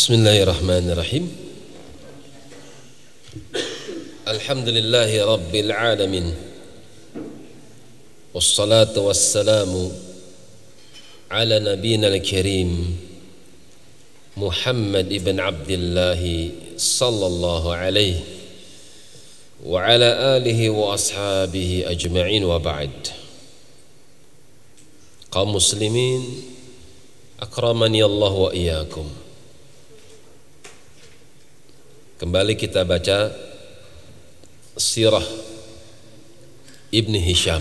Bismillahirrahmanirrahim. Alhamdulillahi rabbil alamin. Wassalatu wassalamu ala nabiyina al-karim Muhammad ibn Abdullah sallallahu alaihi wa ala alihi wa ashabihi ajma'in, wa ba'd. Kaum muslimin akramani Allah wa iyyakum. Kembali kita baca sirah Ibni Hisham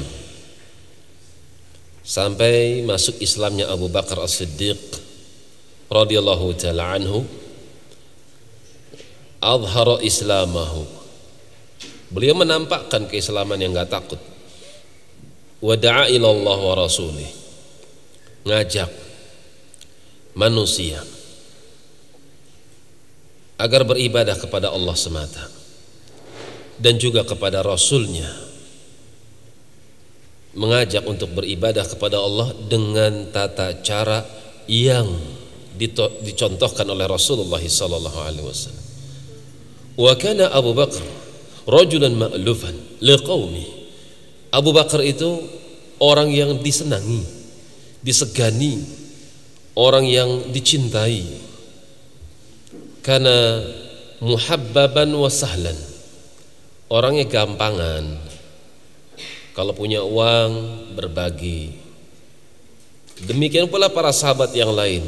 sampai masuk Islamnya Abu Bakar As-Siddiq radhiyallahu ta'ala anhu. Azhara islamahu, beliau menampakkan keislaman yang enggak takut. Wa da'a ila Allah wa rasulih, ngajak manusia agar beribadah kepada Allah semata dan juga kepada Rasulnya, mengajak untuk beribadah kepada Allah dengan tata cara yang dicontohkan oleh Rasulullah sallallahu alaihi wasallam. Wa kana Abu Bakar rajulan ma'lufan liqaumi. Abu Bakar itu orang yang disenangi, disegani, orang yang dicintai. Karena muhabbaban wa sahlan, orangnya gampangan, kalau punya uang berbagi. Demikian pula para sahabat yang lain,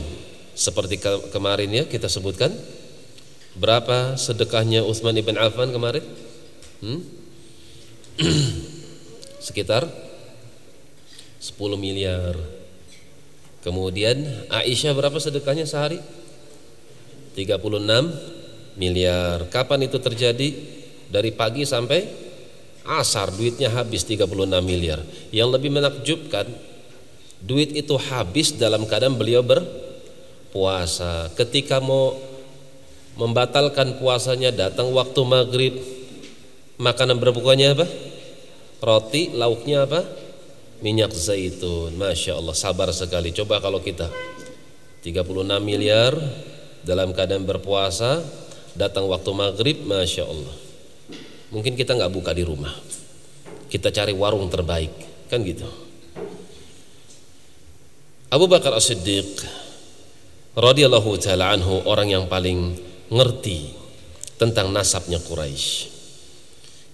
seperti kemarin ya kita sebutkan, berapa sedekahnya Utsman ibn Affan kemarin? Sekitar 10 miliar. Kemudian Aisyah berapa sedekahnya sehari? 36 miliar. Kapan itu terjadi? Dari pagi sampai asar duitnya habis 36 miliar. Yang lebih menakjubkan, duit itu habis dalam keadaan beliau berpuasa. Ketika mau membatalkan puasanya, datang waktu maghrib, makanan berbukanya apa? Roti, lauknya apa? Minyak zaitun. Masya Allah, sabar sekali. Coba kalau kita 36 miliar dalam keadaan berpuasa, datang waktu maghrib, Masya Allah, mungkin kita nggak buka di rumah, kita cari warung terbaik, kan gitu. Abu Bakar As-Siddiq radhiyallahu ta'ala anhu, orang yang paling ngerti tentang nasabnya Quraisy.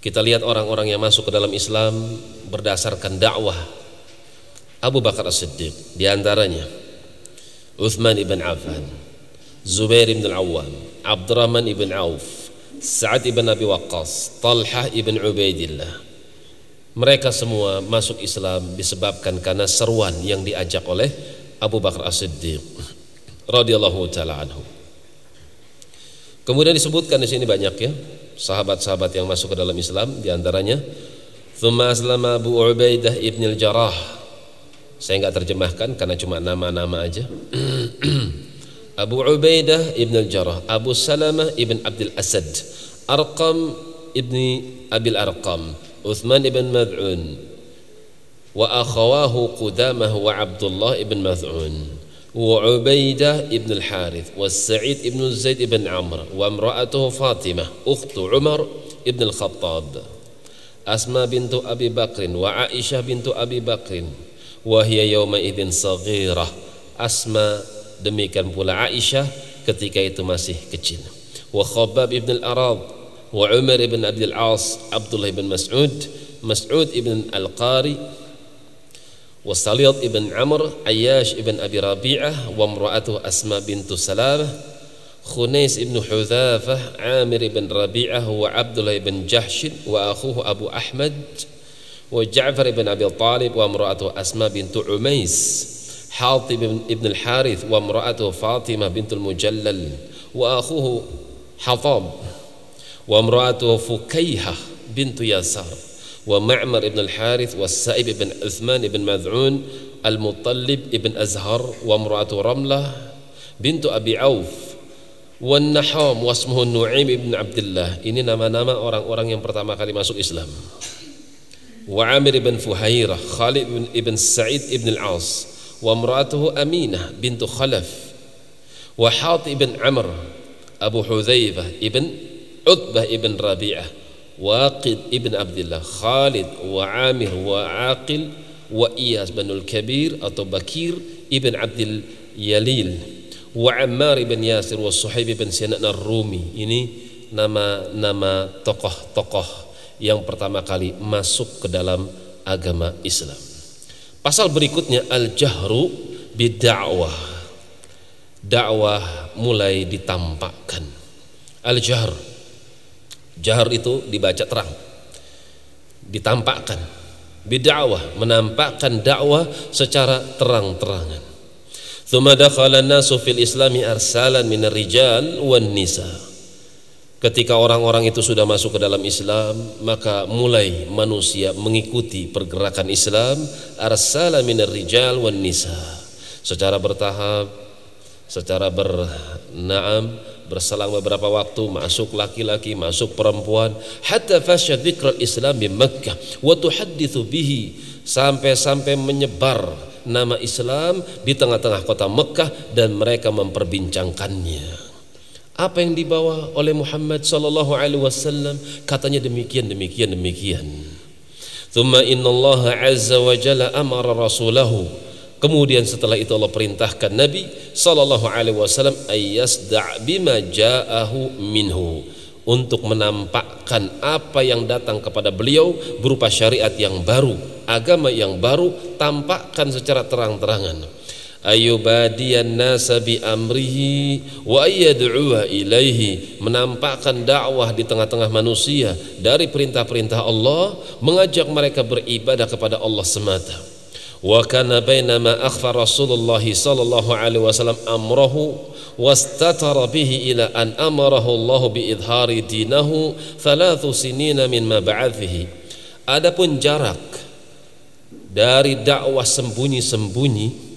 Kita lihat orang-orang yang masuk ke dalam Islam berdasarkan dakwah Abu Bakar As-Siddiq, di antaranya Utsman ibn Affan, Zubair ibn al-Awwam, Abdurrahman ibn Auf, Sa'ad ibn Abi Waqqas, Talhah ibn Ubaidillah. Mereka semua masuk Islam disebabkan karena seruan yang diajak oleh Abu Bakar As-Siddiq radhiyallahu ta'ala anhu. Kemudian disebutkan di sini banyak ya sahabat-sahabat yang masuk ke dalam Islam, di antaranya Tsumma aslama Abu Ubaidah ibn al-Jarrah. Saya enggak terjemahkan karena cuma nama-nama aja. Abu Ubaidah ibn al-Jarrah, Abu Salamah ibn Abdul Asad, Arqam ibn Abil Arqam, Uthman ibn Mad'un, wa akhawahu Qudamah wa Abdullah ibn Mad'un, wa Ubaidah ibn al-Harith, wa Sa'id ibn Zaid ibn Amr, wa imra'atuhu Fatimah ukhtu Umar ibn al-Khattab, Asma bintu Abi Bakrin, wa Aisyah bintu Abi Bakrin, wa hiya yawma idzin saghirah. Asma, demikian pula Aisyah ketika itu masih kecil. Wa Khabbab ibn al-Arad, wa Umar ibn Abdul As, Abdullah ibn Mas'ud, Mas'ud ibn al-Qari, wa Saliyat ibn Amr, Ayyash ibn Abi Rabi'ah, wa imra'atuhu Asma bintu Salamah, Khunais ibn Hudzafah, Amir ibn Rabi'ah, wa Abdullah ibn Jahsh, wa akhuhu Abu Ahmad, wa Ja'far ibn Abi Talib, wa imra'atuhu Asma bintu Umais, Hatib ibn al-Harith, wa imra'atuhu Fatimah bintul Mujallal, wa akhuhu Hatab, wa imra'atuhu Fukaihah bintu Yasar, wa Ma'mar ibn al-Harith, wa Sa'ib ibn Uthman ibn Mad'un, al-Muttalib ibn Azhar, wa imra'atuhu Ramlah bintu Abi Auf, wa Naham wa ismuhu Nu'aim ibn Abdullah. Ini nama-nama orang-orang yang pertama kali masuk Islam. Wa Amir ibn Fuhairah, Khalid ibn Sa'id ibn al-As, wa imra'atuhu Aminah bintu Khalaf, wa Hatib bin Amr, Abu Hudzaifah ibn Utbah ibn Rabi'ah, Waqid ibn Abdullah, Khalid wa Amir wa Aqil wa Iyas binul Kabir atau Bakir ibn Abdul Yalil wa Ammar ibn Yasir wa Suhaib ibn Sinan ar-Rumi. Ini nama-nama tokoh-tokoh yang pertama kali masuk ke dalam agama Islam. Pasal berikutnya al-jahru bid-da'wah. Dakwah mulai ditampakkan. Al-jahr, jahr itu dibaca terang, ditampakkan. Bid-da'wah, menampakkan dakwah secara terang-terangan. Tsumma dakhala an-nasu fil islami arsalan minar rijal wan nisa. Ketika orang-orang itu sudah masuk ke dalam Islam, maka mulai manusia mengikuti pergerakan Islam arsala minar rijal wan nisa, secara bertahap, secara berselang beberapa waktu, masuk laki-laki, masuk perempuan, hatta fasya dzikral Islam di Makkah wa tuhadditsu bihi, sampai menyebar nama Islam di tengah-tengah kota Mekah dan mereka memperbincangkannya. Apa yang dibawa oleh Muhammad sallallahu alaihi wasallam, katanya demikian. Tsumma innallaha azza wa jalla amara rasulahu, kemudian setelah itu Allah perintahkan Nabi sallallahu alaihi wasallam ayyasda' bima ja'ahu minhu, untuk menampakkan apa yang datang kepada beliau berupa syariat yang baru, agama yang baru, tampakkan secara terang-terangan. Ayyubadiyan nasa bi amrihi wa ayyad'uha ilaihi, menampakkan dakwah di tengah-tengah manusia dari perintah-perintah Allah, mengajak mereka beribadah kepada Allah semata. Wa kana bainama akhfa Rasulullah sallallahu alaihi wasallam amrahu wastatara bihi ila an amarahu Allah bi idhari dinahu 3 sinina min mab'athihi. Adapun jarak dari dakwah sembunyi-sembunyi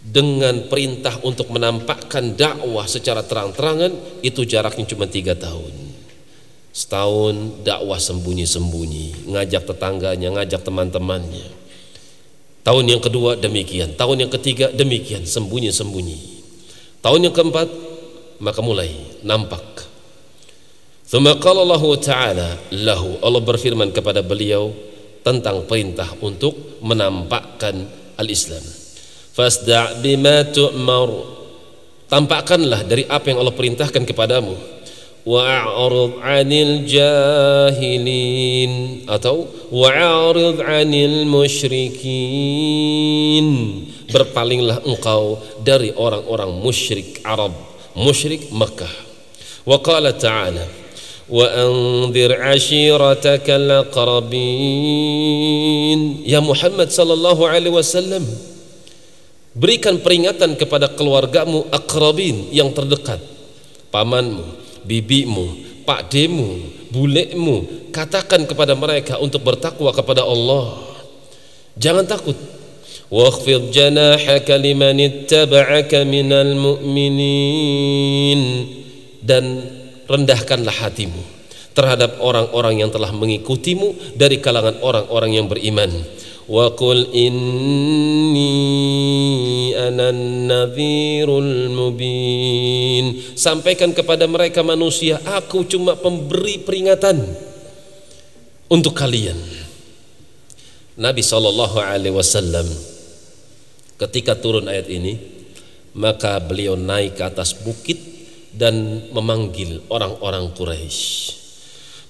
dengan perintah untuk menampakkan dakwah secara terang-terangan, itu jaraknya cuma 3 tahun. Setahun dakwah sembunyi-sembunyi, ngajak tetangganya, ngajak teman-temannya. Tahun yang kedua demikian, tahun yang ketiga demikian, sembunyi-sembunyi. Tahun yang keempat maka mulai nampak. Tsumma qala Allah Ta'ala lahu, Allah berfirman kepada beliau tentang perintah untuk menampakkan al-Islam. Fasda' bima tu'mar, tampakkanlah dari apa yang Allah perintahkan kepadamu. Wa'arid 'anil jahilin, atau wa'arid 'anil musyrikin, berpalinglah engkau dari orang-orang musyrik Arab, musyrik Makkah. Wa qala ta'ala wa anzir 'ashiratakal aqrabin, ya Muhammad sallallahu alaihi wasallam, berikan peringatan kepada keluargamu aqrabin, yang terdekat, pamanmu, bibimu, pakdemu, bulekmu. Katakan kepada mereka untuk bertakwa kepada Allah, jangan takut. Wakhfid janahaka liman ittaba'aka minal mu'minin, dan rendahkanlah hatimu terhadap orang-orang yang telah mengikutimu dari kalangan orang-orang yang beriman. Wa qul inni anan nadhirul mubin, sampaikan kepada mereka manusia, aku cuma pemberi peringatan untuk kalian. Nabi sallallahu alaihi wasallam ketika turun ayat ini, maka beliau naik ke atas bukit dan memanggil orang-orang Quraisy.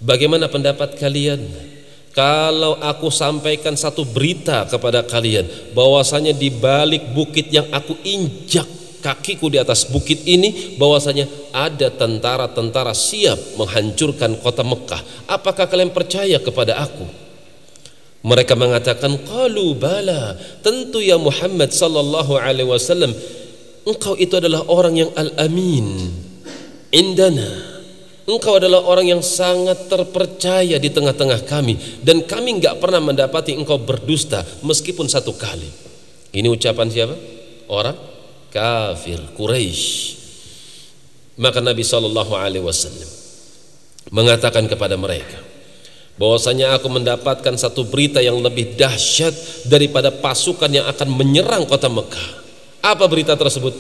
Bagaimana pendapat kalian kalau aku sampaikan satu berita kepada kalian, bahwasanya di balik bukit yang aku injak kakiku di atas bukit ini, bahwasanya ada tentara-tentara siap menghancurkan kota Mekah? Apakah kalian percaya kepada aku? Mereka mengatakan, qalu bala, tentu ya Muhammad sallallahu alaihi wasallam, engkau itu adalah orang yang al-amin indana, engkau adalah orang yang sangat terpercaya di tengah-tengah kami, dan kami enggak pernah mendapati engkau berdusta meskipun satu kali. Ini ucapan siapa? Orang kafir Quraisy. Maka Nabi sallallahu alaihi wasallam mengatakan kepada mereka bahwasanya aku mendapatkan satu berita yang lebih dahsyat daripada pasukan yang akan menyerang kota Mekah. Apa berita tersebut?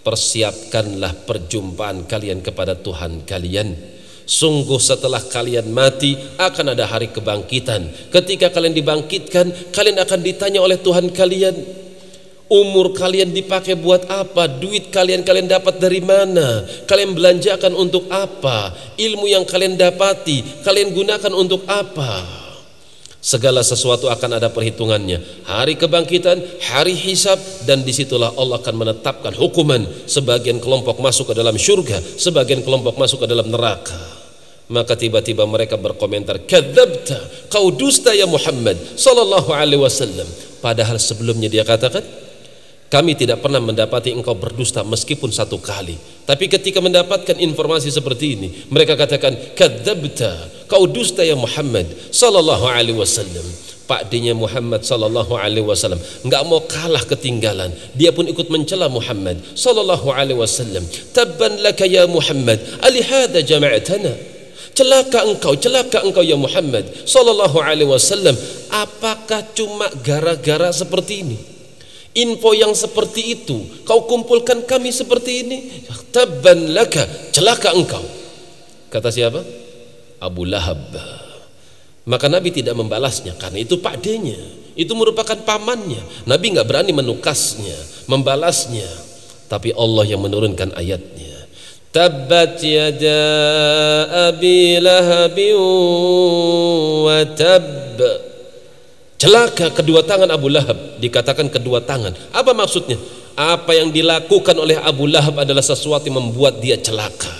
persiapkanlah perjumpaan kalian kepada Tuhan kalian. Sungguh setelah kalian mati akan ada hari kebangkitan. Ketika kalian dibangkitkan, kalian akan ditanya oleh Tuhan kalian, umur kalian dipakai buat apa? Duit kalian dapat dari mana? Kalian belanjakan untuk apa? Ilmu yang kalian dapati kalian gunakan untuk apa? Segala sesuatu akan ada perhitungannya. Hari kebangkitan, hari hisab, dan disitulah Allah akan menetapkan hukuman. Sebagian kelompok masuk ke dalam syurga, sebagian kelompok masuk ke dalam neraka. Maka tiba-tiba mereka berkomentar, kadzabta, kau dusta ya Muhammad sallallahu alaihi wasallam. Padahal sebelumnya dia katakan, kami tidak pernah mendapati engkau berdusta meskipun satu kali. Tapi ketika mendapatkan informasi seperti ini, mereka katakan, kadzabta, kau dusta ya Muhammad sallallahu alaihi wasallam. Pak D-nya Muhammad sallallahu alaihi wasallam enggak mau kalah ketinggalan. Dia pun ikut mencela Muhammad sallallahu alaihi wasallam. Tabban laka ya Muhammad, alihada jama'atana. Celaka engkau ya Muhammad sallallahu alaihi wasallam. Apakah cuma gara-gara seperti ini? Info yang seperti itu kau kumpulkan kami seperti ini? Tabban laka, celaka engkau. Kata siapa? Abu Lahab. Maka Nabi tidak membalasnya karena itu Pak D-nya, itu merupakan pamannya. Nabi nggak berani menukasnya, membalasnya. Tapi Allah yang menurunkan ayatnya. Tabbat yada abi lahabin wa tab. Celaka kedua tangan Abu Lahab. Dikatakan kedua tangan. Apa maksudnya? Apa yang dilakukan oleh Abu Lahab adalah sesuatu yang membuat dia celaka.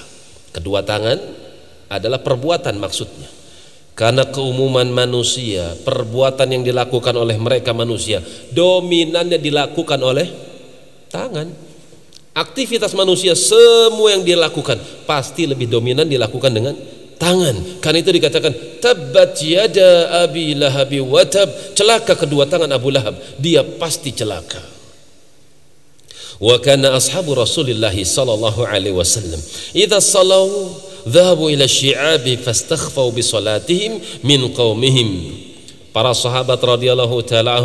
Kedua tangan adalah perbuatan maksudnya. Karena keumuman manusia, perbuatan yang dilakukan oleh mereka manusia, dominannya dilakukan oleh tangan. Aktivitas manusia semua yang dilakukan pasti lebih dominan dilakukan dengan tangan. Karena itu dikatakan tabbat yada abi lahabi wa tab. Celaka kedua tangan Abu Lahab, dia pasti celaka. Wa kana ashabu Rasulillah sallallahu alaihi wasallam idza salau dhahabu ila syi'abi fastakhfau bi salatihim min qaumihim. Para sahabat radhiyallahu ta'ala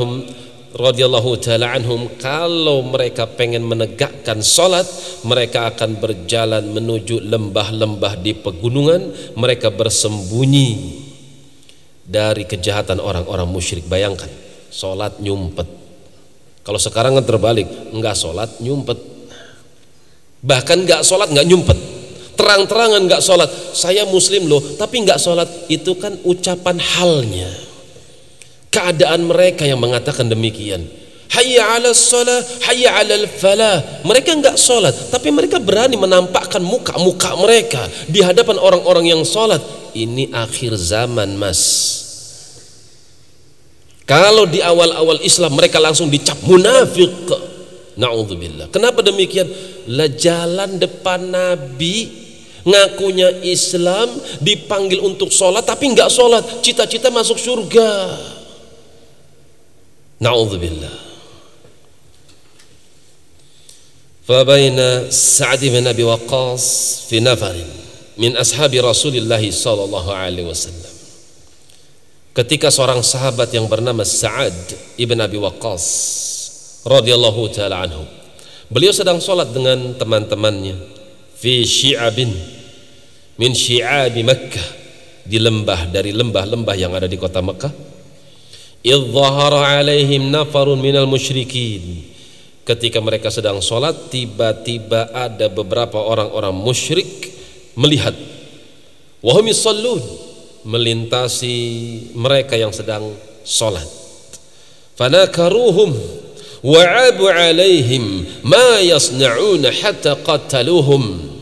anhum kalau mereka pengen menegakkan salat, mereka akan berjalan menuju lembah-lembah di pegunungan. Mereka bersembunyi dari kejahatan orang-orang musyrik. Bayangkan, salat nyumpet. Kalau sekarang kan terbalik, enggak salat nyumpet. Bahkan enggak salat enggak nyumpet, terang-terangan enggak salat. Saya muslim loh, tapi enggak salat. Itu kan ucapan halnya. Keadaan mereka yang mengatakan demikian. Hayya 'alas shalah, hayya 'alal falah. Mereka enggak salat, tapi mereka berani menampakkan muka-muka mereka di hadapan orang-orang yang salat. Ini akhir zaman, Mas. Kalau di awal-awal Islam mereka langsung dicap munafik. Na'udzubillah. Kenapa demikian? Lah jalan depan Nabi, ngakunya Islam, dipanggil untuk sholat tapi enggak sholat, cita-cita masuk surga. Na'udzubillah. Fabaina Sa'd bin Abi Waqqas fi nafarin min ashabi Rasulillah sallallahu alaihi wasallam. Ketika seorang sahabat yang bernama Sa'ad ibn Abi Waqqas radhiyallahu taala anhu, beliau sedang sholat dengan teman-temannya fi syi'abin min syi'abi Makkah, di lembah dari lembah-lembah yang ada di kota Makkah. Idh dhahara alaihim nafarun minal musyrikin. Ketika mereka sedang sholat, tiba-tiba ada beberapa orang-orang musyrik melihat, wahum yusallun, melintasi mereka yang sedang sholat. Fanakaruhum wa'abu alaihim ma yasna'una hatta qataluhum.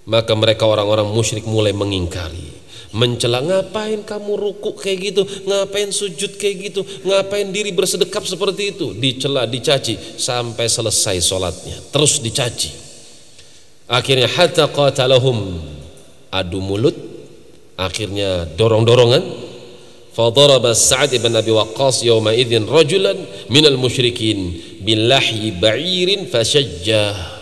Maka mereka orang-orang musyrik mulai mengingkari, mencela, ngapain kamu rukuk kayak gitu, ngapain sujud kayak gitu, ngapain diri bersedekap seperti itu. Dicela, dicaci sampai selesai sholatnya, terus dicaci. Akhirnya hatta qatalahum, adu mulut, akhirnya dorong-dorongan. Fadaraba Sa'd ibn Abi Waqqas yawma idzin rajulan minal musyrikin bilahyi ba'irin fashajjah.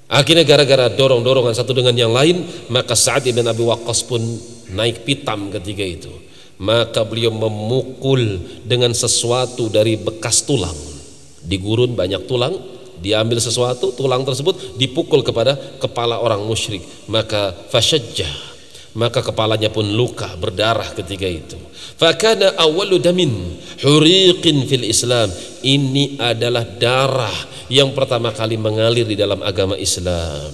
Akhirnya gara-gara dorong-dorongan satu dengan yang lain, maka Sa'd ibn Abi Waqqas pun naik pitam ketika itu. Maka beliau memukul dengan sesuatu dari bekas tulang. Di gurun banyak tulang, diambil sesuatu, tulang tersebut dipukul kepada kepala orang musyrik, maka fasyajjah, maka kepalanya pun luka, berdarah ketika itu. Fakana awwalu damin huriqin fil Islam, ini adalah darah yang pertama kali mengalir di dalam agama Islam.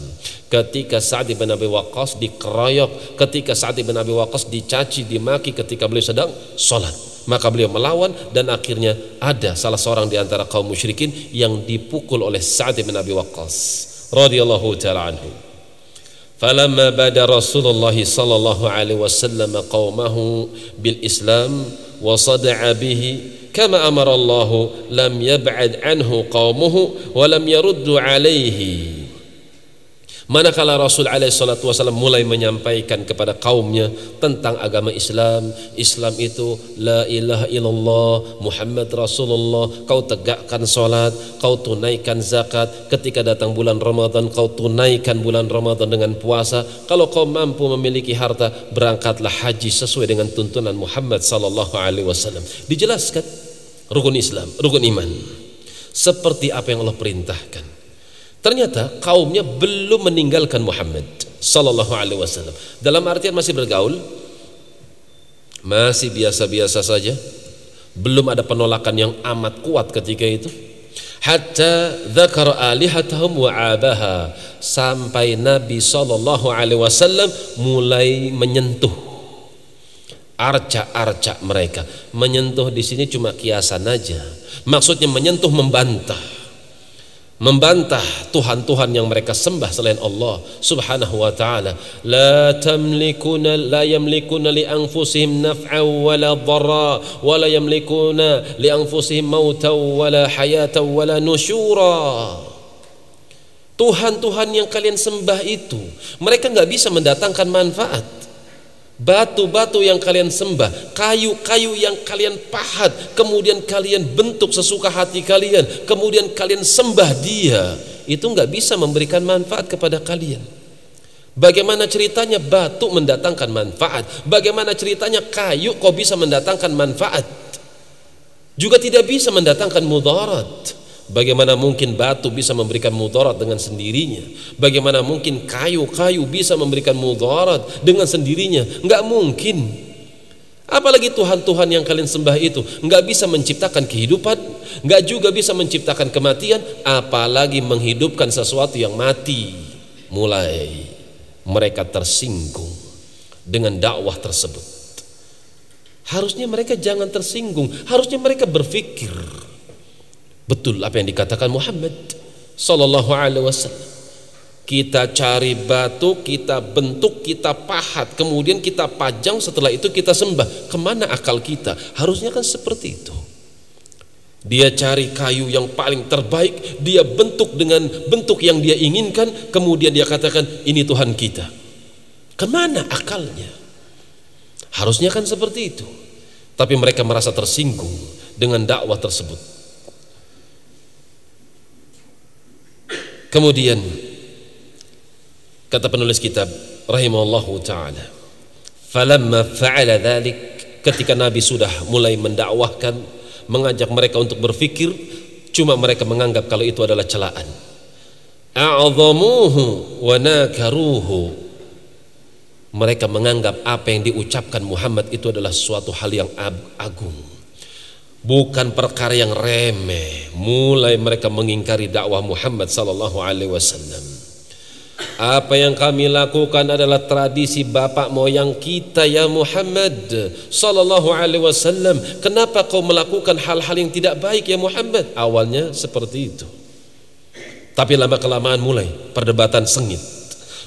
Ketika Sa'd bin Abi Waqqas dikeroyok, ketika Sa'd bin Abi Waqqas dicaci, dimaki ketika beliau sedang sholat, maka beliau melawan dan akhirnya ada salah seorang di antara kaum musyrikin yang dipukul oleh Sa'd bin Abi Waqqas radhiyallahu ta'ala anhu. Falamma bada Rasulullah sallallahu alaihi wasallam qaumahu bil Islam wa sada'a bihi kama amara Allah lam yab'ad anhu qaumuhu wa lam yaruddu alaihi. Manakala Rasul alaihi salatu wasallam mulai menyampaikan kepada kaumnya tentang agama Islam, Islam itu la ilaha illallah Muhammad Rasulullah, kau tegakkan salat, kau tunaikan zakat, ketika datang bulan Ramadan kau tunaikan bulan Ramadan dengan puasa, kalau kau mampu memiliki harta berangkatlah haji sesuai dengan tuntunan Muhammad sallallahu alaihi wasallam. Dijelaskan rukun Islam, rukun iman seperti apa yang Allah perintahkan. Ternyata kaumnya belum meninggalkan Muhammad sallallahu alaihi wasallam. Dalam artian masih bergaul, masih biasa-biasa saja, belum ada penolakan yang amat kuat ketika itu. Hatta dzakara alihatahum wa abaha, sampai Nabi sallallahu alaihi wasallam mulai menyentuh arca-arca mereka. Menyentuh di sini cuma kiasan aja. Maksudnya menyentuh, membantah Tuhan-Tuhan yang mereka sembah selain Allah subhanahu wa ta'ala. La yamlikuna li anfusihim naf'an wala dharra wa la yamlikuna li anfusihim mautan wala hayatan wala nusyura. Tuhan-Tuhan yang kalian sembah itu, mereka nggak bisa mendatangkan manfaat. Batu-batu yang kalian sembah, kayu-kayu yang kalian pahat, kemudian kalian bentuk sesuka hati kalian, kemudian kalian sembah dia, itu nggak bisa memberikan manfaat kepada kalian. Bagaimana ceritanya batu mendatangkan manfaat? Bagaimana ceritanya kayu kok bisa mendatangkan manfaat? Juga tidak bisa mendatangkan mudarat. Bagaimana mungkin batu bisa memberikan mudarat dengan sendirinya? Bagaimana mungkin kayu-kayu bisa memberikan mudarat dengan sendirinya? Enggak mungkin. Apalagi Tuhan-Tuhan yang kalian sembah itu enggak bisa menciptakan kehidupan, enggak juga bisa menciptakan kematian, apalagi menghidupkan sesuatu yang mati. Mulai mereka tersinggung dengan dakwah tersebut. Harusnya mereka jangan tersinggung, harusnya mereka berpikir betul apa yang dikatakan Muhammad sallallahu alaihi wasallam. Kita cari batu, kita bentuk, kita pahat, kemudian kita pajang, setelah itu kita sembah. Kemana akal kita? Harusnya kan seperti itu. Dia cari kayu yang paling terbaik, dia bentuk dengan bentuk yang dia inginkan, kemudian dia katakan ini Tuhan kita. Kemana akalnya? Harusnya kan seperti itu. Tapi mereka merasa tersinggung dengan dakwah tersebut. Kemudian kata penulis kitab rahimahullahu ta'ala, falamma fa'ala dhalik, ketika Nabi sudah mulai mendakwahkan, mengajak mereka untuk berfikir, cuma mereka menganggap kalau itu adalah celaan. A'adhamuhu wa nakaruhu, mereka menganggap apa yang diucapkan Muhammad itu adalah suatu hal yang agung, bukan perkara yang remeh. Mulai mereka mengingkari dakwah Muhammad sallallahu alaihi wasallam. Apa yang kami lakukan adalah tradisi bapak moyang kita ya Muhammad sallallahu alaihi wasallam. Kenapa kau melakukan hal-hal yang tidak baik ya Muhammad? Awalnya seperti itu. Tapi lama kelamaan mulai perdebatan sengit.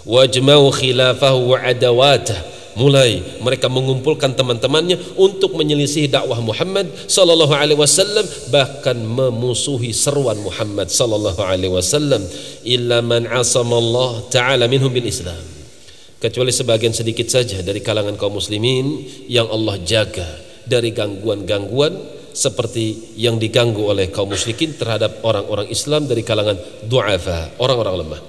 Wajma'u khilafahu wa adawatah. Mulai mereka mengumpulkan teman-temannya untuk menyelisih dakwah Muhammad sallallahu alaihi wasallam, bahkan memusuhi seruan Muhammad sallallahu alaihi wasallam. Illa man asama Allah taala minhum bil Islam, kecuali sebagian sedikit saja dari kalangan kaum muslimin yang Allah jaga dari gangguan-gangguan seperti yang diganggu oleh kaum musyrikin terhadap orang-orang Islam dari kalangan du'afa, orang-orang lemah.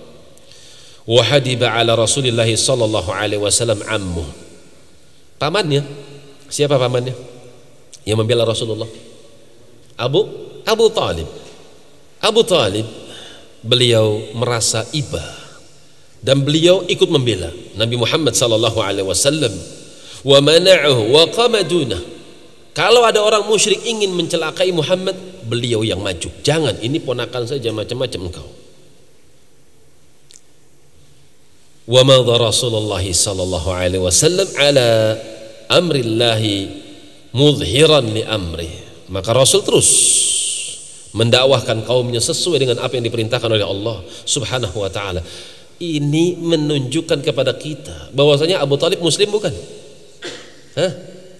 Wahadiba ala Rasulillah sallallahu alaihi wasallam ammu, pamannya. Siapa pamannya yang membela Rasulullah? Abu Talib. Abu Talib beliau merasa iba dan beliau ikut membela Nabi Muhammad sallallahu alaihi wasallam. Wa mana'ahu wa qama dunah. Kalau ada orang musyrik ingin mencelakai Muhammad, beliau yang maju. Jangan, ini ponakan saja, macam-macam engkau. Wa madha Rasulullah sallallahu alaihi wasallam ala amrillahi mudhiran li amri. Maka Rasul terus mendakwahkan kaumnya sesuai dengan apa yang diperintahkan oleh Allah Subhanahu wa taala. Ini menunjukkan kepada kita bahwasanya Abu Thalib muslim bukan?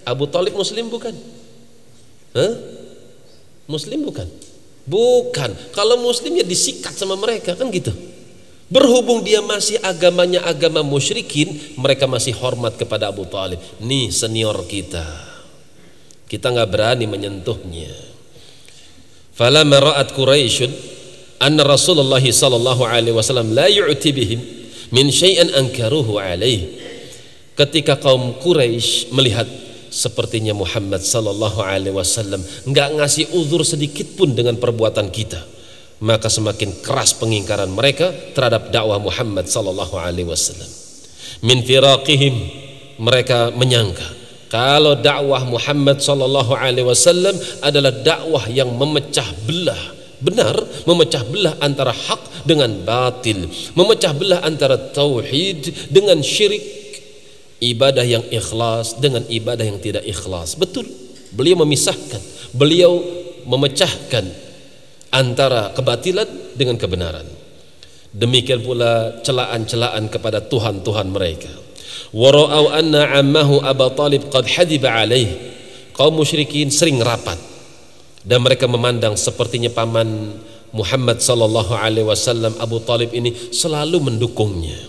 Abu Thalib muslim bukan? Muslim bukan? Bukan. Kalau muslim ya disikat sama mereka, kan gitu. Berhubung dia masih agamanya agama musyrikin, mereka masih hormat kepada Abu Thalib. Nih senior kita. Kita nggak berani menyentuhnya. Falamma ra'at Quraisyun anna Rasulullah sallallahu alaihi wasallam la yu'ti bihim min syai'an ankaruhu alaihi. Ketika kaum Quraisy melihat sepertinya Muhammad sallallahu alaihi wasallam enggak ngasih uzur sedikit pun dengan perbuatan kita, maka semakin keras pengingkaran mereka terhadap dakwah Muhammad sallallahu alaihi wasallam. Min firaqihim, mereka menyangka kalau dakwah Muhammad sallallahu alaihi wasallam adalah dakwah yang memecah belah. Benar, memecah belah antara hak dengan batil, memecah belah antara tauhid dengan syirik, ibadah yang ikhlas dengan ibadah yang tidak ikhlas. Betul, beliau memisahkan, beliau memecahkan antara kebatilan dengan kebenaran. Demikian pula celaan-celaan kepada Tuhan-Tuhan mereka. Wa ra'au anna ammahu Abu Thalib qad hadiba alaih. Kaum musyrikin sering rapat dan mereka memandang sepertinya paman Muhammad sallallahu alaihi wasallam Abu Thalib ini selalu mendukungnya.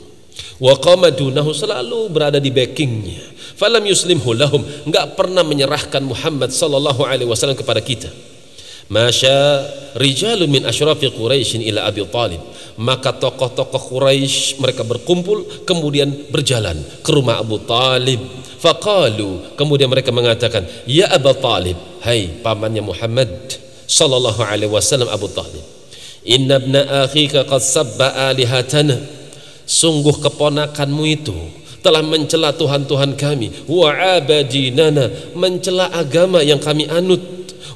Wa qama dunahu, selalu berada di backingnya. Falam yuslimhu lahum, enggak pernah menyerahkan Muhammad sallallahu alaihi wasallam kepada kita. Masya rijalun min asyrafi Quraisy ila Abi Thalib. Maka tokoh-tokoh Quraisy mereka berkumpul kemudian berjalan ke rumah Abu Thalib. Faqalu, kemudian mereka mengatakan, ya Abu Thalib, hai pamannya Muhammad sallallahu alaihi wasallam Abu Thalib, inna ibna akhika qad sabba alihatana. Sungguh keponakanmu itu telah mencela Tuhan-Tuhan kami, wa abadinana, mencela agama yang kami anut,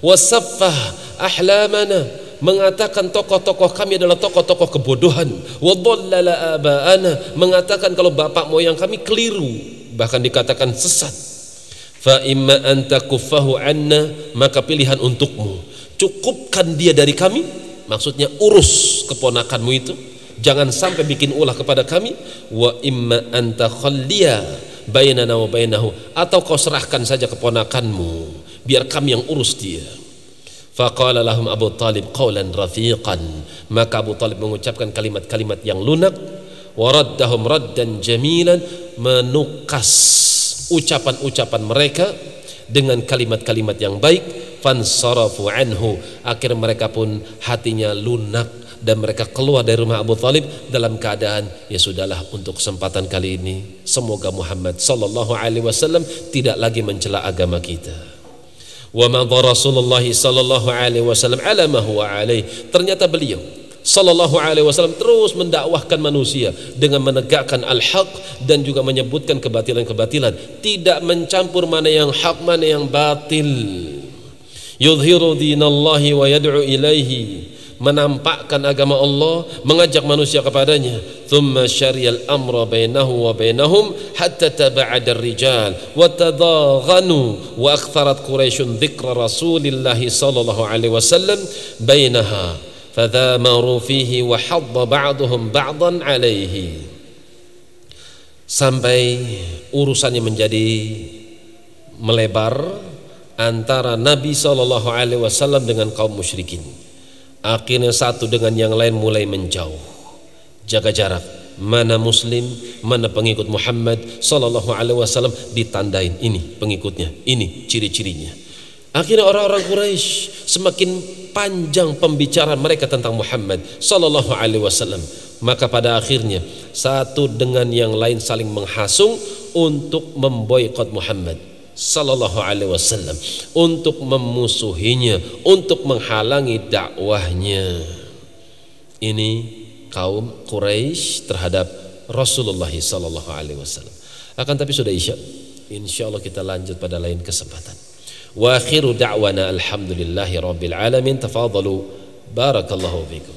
wa saffah ahlamana, mengatakan tokoh-tokoh kami adalah tokoh-tokoh kebodohan, wa dhallala abaana, mengatakan kalau bapak moyang kami keliru, bahkan dikatakan sesat. Fa imma an takuffahu anna, maka pilihan untukmu, cukupkan dia dari kami, maksudnya urus keponakanmu itu, jangan sampai bikin ulah kepada kami. Wa imma anta khalliya bainana wa bainahu, atau kau serahkan saja keponakanmu biar kami yang urus dia. Faqala lahum Abu Thalib qawlan rafiqan, maka Abu Thalib mengucapkan kalimat-kalimat yang lunak. Wa raddahum raddan jamilan, menukas ucapan-ucapan mereka dengan kalimat-kalimat yang baik. Fansarafu anhu, akhir mereka pun hatinya lunak dan mereka keluar dari rumah Abu Thalib dalam keadaan ya sudahlah, untuk kesempatan kali ini semoga Muhammad sallallahu alaihi wasallam tidak lagi mencela agama kita. Wa madha Rasulullah sallallahu alaihi wasallam ala ma huwa alaih. Ternyata beliau sallallahu alaihi wasallam terus mendakwahkan manusia dengan menegakkan al-haq dan juga menyebutkan kebatilan-kebatilan, tidak mencampur mana yang hak mana yang batil. Yudhiru dinallahi wa yad'u ilaihi, menampakkan agama Allah, mengajak manusia kepadanya. Thumma syariyal amra bainahu wa bainahum hatta taba'ada ar-rijal wa tadaghanu wa aktharat Quraisyun dzikra Rasulillah sallallahu alaihi wasallam bainaha fadhamaru fihi wa hadda ba'dhum ba'dan alaihi, sampai urusannya menjadi melebar antara Nabi sallallahu alaihi wasallam dengan kaum musyrikin. Akhirnya satu dengan yang lain mulai menjauh, jaga jarak. Mana muslim, mana pengikut Muhammad sallallahu alaihi wasallam, ditandain ini pengikutnya, ini ciri-cirinya. Akhirnya orang-orang Quraisy semakin panjang pembicaraan mereka tentang Muhammad sallallahu alaihi wasallam. Maka pada akhirnya satu dengan yang lain saling menghasung untuk memboikot Muhammad sallallahu alaihi wasallam, untuk memusuhinya, untuk menghalangi dakwahnya. ini kaum Quraisy terhadap Rasulullah sallallahu alaihi wasallam. Akan tapi sudah isya, insyaallah kita lanjut pada lain kesempatan. Wa akhiru da'wana alhamdulillahi rabbil alamin. Tafadhalu, barakallahu fikum.